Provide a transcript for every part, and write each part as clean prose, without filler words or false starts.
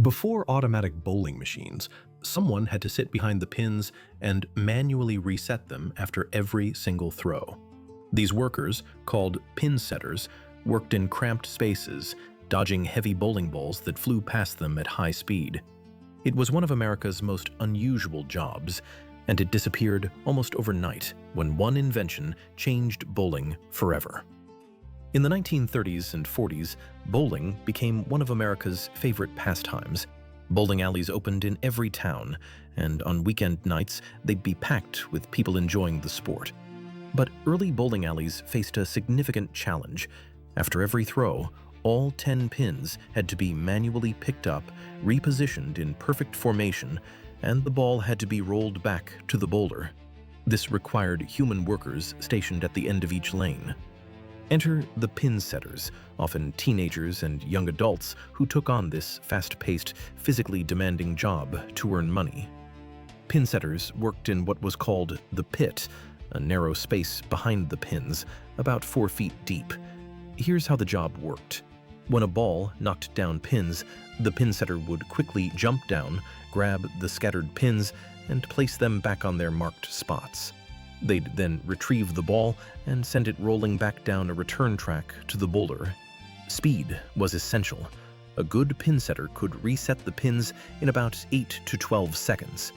Before automatic bowling machines, someone had to sit behind the pins and manually reset them after every single throw. These workers, called pinsetters, worked in cramped spaces, dodging heavy bowling balls that flew past them at high speed. It was one of America's most unusual jobs, and it disappeared almost overnight when one invention changed bowling forever. In the 1930s and 40s, bowling became one of America's favorite pastimes. Bowling alleys opened in every town, and on weekend nights they'd be packed with people enjoying the sport. But early bowling alleys faced a significant challenge. After every throw, all 10 pins had to be manually picked up, repositioned in perfect formation, and the ball had to be rolled back to the bowler. This required human workers stationed at the end of each lane. Enter the pinsetters, often teenagers and young adults who took on this fast-paced, physically demanding job to earn money. Pinsetters worked in what was called the pit, a narrow space behind the pins, about 4 feet deep. Here's how the job worked. When a ball knocked down pins, the pinsetter would quickly jump down, grab the scattered pins, and place them back on their marked spots. They'd then retrieve the ball and send it rolling back down a return track to the bowler. Speed was essential. A good pinsetter could reset the pins in about 8 to 12 seconds.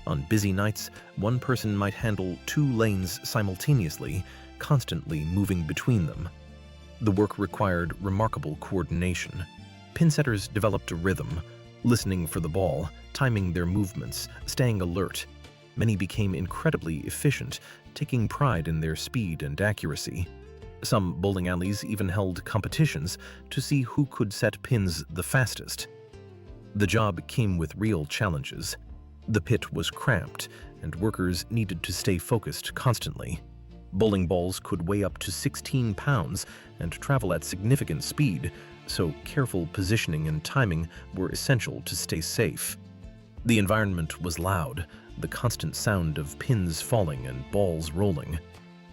On busy nights, one person might handle 2 lanes simultaneously, constantly moving between them. The work required remarkable coordination. Pinsetters developed a rhythm, listening for the ball, timing their movements, staying alert. Many became incredibly efficient, taking pride in their speed and accuracy. Some bowling alleys even held competitions to see who could set pins the fastest. The job came with real challenges. The pit was cramped, and workers needed to stay focused constantly. Bowling balls could weigh up to 16 pounds and travel at significant speed, so careful positioning and timing were essential to stay safe. The environment was loud, the constant sound of pins falling and balls rolling.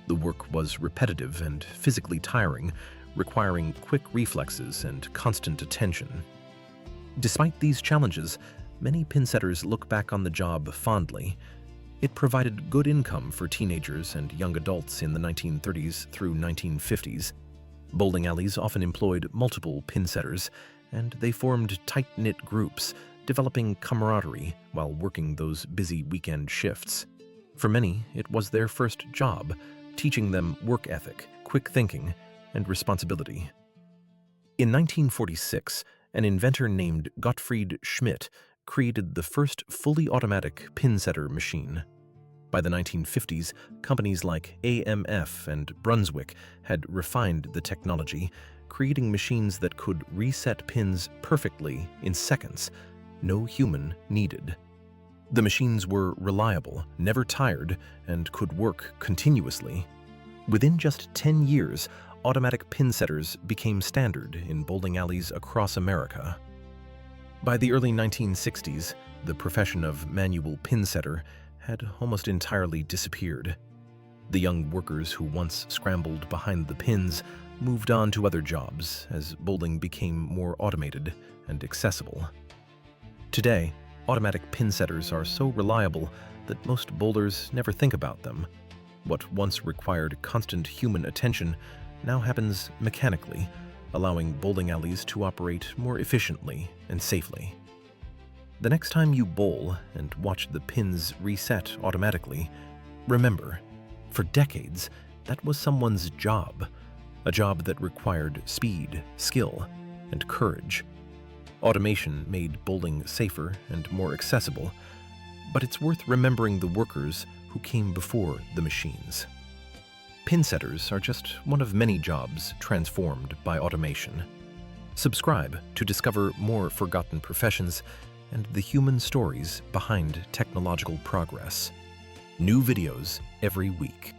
The work was repetitive and physically tiring, requiring quick reflexes and constant attention. Despite these challenges, many pinsetters look back on the job fondly. It provided good income for teenagers and young adults in the 1930s through 1950s. Bowling alleys often employed multiple pinsetters, and they formed tight-knit groups, developing camaraderie while working those busy weekend shifts. For many, it was their first job, teaching them work ethic, quick thinking, and responsibility. In 1946, an inventor named Gottfried Schmidt created the first fully automatic pinsetter machine. By the 1950s, companies like AMF and Brunswick had refined the technology, creating machines that could reset pins perfectly in seconds, no human needed. The machines were reliable, never tired, and could work continuously. Within just 10 years, automatic pinsetters became standard in bowling alleys across America. By the early 1960s, the profession of manual pinsetter had almost entirely disappeared. The young workers who once scrambled behind the pins moved on to other jobs as bowling became more automated and accessible. Today, automatic pinsetters are so reliable that most bowlers never think about them. What once required constant human attention now happens mechanically, allowing bowling alleys to operate more efficiently and safely. The next time you bowl and watch the pins reset automatically, remember, for decades, that was someone's job, a job that required speed, skill, and courage. Automation made bowling safer and more accessible, but it's worth remembering the workers who came before the machines. Pinsetters are just one of many jobs transformed by automation. Subscribe to discover more forgotten professions and the human stories behind technological progress. New videos every week.